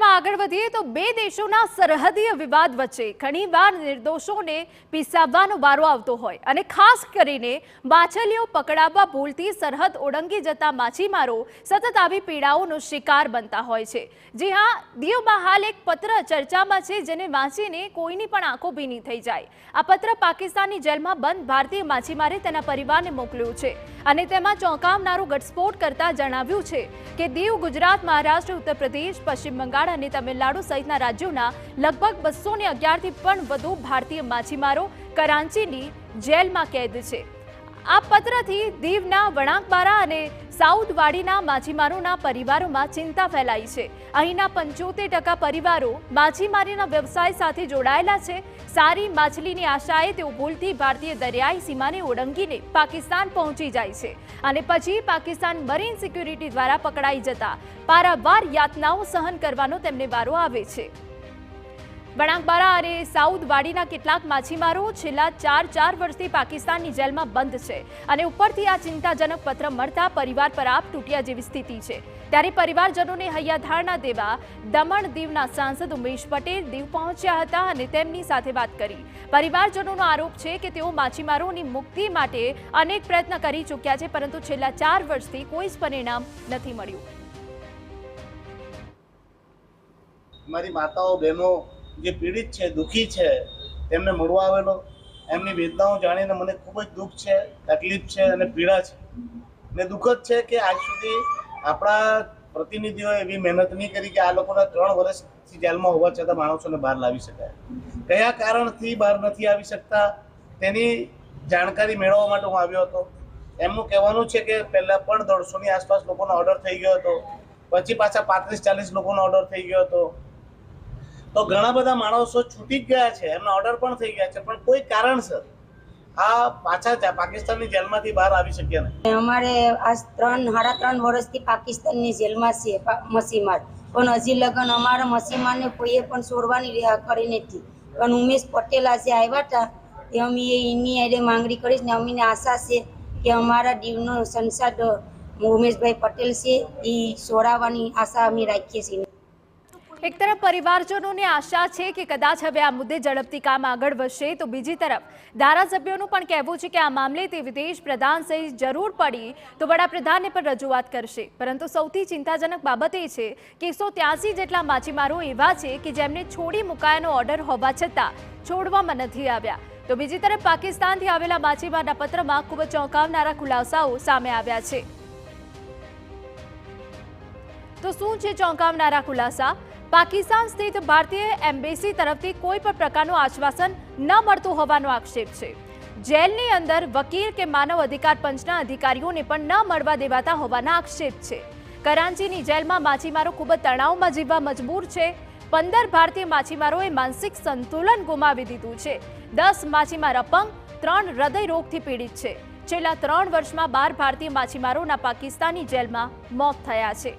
સમાચારમાં આગળ વધીએ તો બે દેશોના સરહદીય વિવાદ વચ્ચે ઘણીવાર નિર્દોષોને પીસાવવાનો વારો આવતો હોય અને ખાસ કરીને માછલીઓ પકડાવવા ભૂલથી સરહદ ઓળંગી જતા માછીમારો સતત આવી પીડાઓનો શિકાર બનતા હોય છે। જી હા, દીવમાં હાલ એક પત્ર ચર્ચામાં છે જેને વાંચીને કોઈની પણ આંખો ભીની થઈ જાય। આ પત્ર પાકિસ્તાનની જેલમાં બંધ ભારતીય માછીમારે તેના પરિવારને મોકલ્યું છે અને તેમાં ચોંકાવનારો ઘટસ્ફોટ કરતા જણાવ્યું છે કે દીવ, ગુજરાત, મહારાષ્ટ્ર, ઉત્તર પ્રદેશ, પશ્ચિમ બંગાળ અને તમિલનાડુ સહિતના રાજ્યોના લગભગ 211થી પણ વધુ ભારતીય માછીમારો કરાંચીની જેલમાં કેદ છે। આ પત્રથી દીવના વણાકબારા અને સાઉદવાડીના માછીમારોના પરિવારોમાં ચિંતા ફેલાઈ છે। અહીંના 75% પરિવારો માછીમારીના વ્યવસાય સાથે જોડાયેલા છે। સારી માછલીની આશાએ તેઓ ભૂલથી ભારતીય દરિયાઈ સીમાને ઓળંગીને પાકિસ્તાન પહોંચી જાય છે અને પછી પાકિસ્તાન મરીન સિક્યુરિટી દ્વારા પકડાઈ જતા પારાવાર યાતનાઓ સહન કરવાનો તેમને વારો આવે છે। વણાકબારા અને સાઉદવાડીના કેટલાક માછીમારો છેલ્લા 4 વર્ષથી પાકિસ્તાનની જેલમાં બંધ છે અને ઉપરથી આ ચિંતાજનક પત્ર મળતા પરિવાર પર આપ તૂટ્યા જેવી સ્થિતિ છે। ત્યારે પરિવારજનોને હૈયાધારણા દેવા દમણ દીવના સાંસદ ઉમેશ પટેલ દીવ પહોંચ્યા હતા અને તેમની સાથે વાત કરી। પરિવારજનોનો આરોપ છે કે તેઓ માછીમારોની મુક્તિ માટે અનેક પ્રયત્ન કરી ચૂક્યા છે, પરંતુ છેલ્લા 4 વર્ષથી કોઈ જ પરિણામ નથી મળ્યું। મારી માતાઓ, બહેનો જે પીડિત છે, દુઃખી છે, તેમને મળવા આવેલો, એમની વેદનાઓ જાણીને મને ખૂબ જ દુઃખ છે, તકલીફ છે અને પીડા છે ને દુઃખદ છે કે આજ સુધી આપણા પ્રતિનિધિઓએ એવી મહેનત નહીં કરી કે આ લોકોના 3 વર્ષથી જેલમાં હોવા છતાં માણસોને બહાર લાવી શકાય। કયા કારણથી બહાર નથી આવી શકતા તેની જાણકારી મેળવવા માટે હું આવ્યો હતો। એમનું કહેવાનું છે કે પહેલાં પણ 150ની આસપાસ લોકોનો ઓર્ડર થઈ ગયો હતો, પછી પાછા 35-40 લોકોનો ઓર્ડર થઈ ગયો હતો, તો ઘણા બધા માણસો છૂટી ગયા છે, એમના ઓર્ડર પણ થઈ ગયા છે, પણ કોઈ કારણસર આ પાછા પાકિસ્તાનની જેલમાંથી બહાર આવી શક્યા નહીં। અમારે આ 3.5 વર્ષથી પાકિસ્તાનની જેલમાં છે માછીમાર, પણ હજી લગન અમારા માછીમારને કોઈએ પણ છોડવાની રહ્યા કરી નથી। પણ ઉમેશ પટેલ આજે આવ્યા હતા તે અમે એની આડે માંગણી કરીશ ને અમને આશા છે કે અમારા દીવનો સંસદ ઉમેશભાઈ પટેલ છે એ છોડાવવાની આશા અમે રાખીએ છીએ। એક તરફ પરિવારજનોને આશા છે કે કદાચ હવે આ મુદ્દે ઝડપથી કામ આગળ વધશે, તો બીજી તરફ ધારાસભ્યોનું પણ કહેવું છે કે આ મામલે તે વિદેશ પ્રધાન સહિત જરૂર પડી તો વડાપ્રધાનને પણ રજૂઆત કરશે। પરંતુ સૌથી ચિંતાજનક બાબત એ છે કે 183 જેટલા માછીમારો એવા છે કે જેમને છોડી મુકાયાનો ઓર્ડર હોવા છતાં છોડવામાં નથી આવ્યા। તો બીજી તરફ પાકિસ્તાનથી આવેલા માછીમારના પત્રમાં ખૂબ જ ચોંકાવનારા ખુલાસાઓ સામે આવ્યા છે। તો શું છે ચોંકાવનારા ખુલાસા? પાકિસ્તાન સ્થિત ભારતીય એમ્બેસી તરફથી કોઈ પણ પ્રકારનું આશ્વાસન ન મળતું હોવાનો આક્ષેપ છે। જેલની અંદર વકીલ કે માનવ અધિકાર પંચના અધિકારીઓને પણ ન મળવા દેવાતા હોવાના આક્ષેપ છે। કરાંચીની જેલમાં માછીમારો ખૂબ જ તણાવમાં જીવવા મજબૂર છે। 15 ભારતીય માછીમારોએ માનસિક સંતુલન ગુમાવી દીધું છે। 10 માછીમાર અપંગ, 3 હૃદય રોગથી પીડિત છે। છેલ્લા 3 વર્ષમાં 12 ભારતીય માછીમારોના પાકિસ્તાની જેલમાં મોત થયા છે।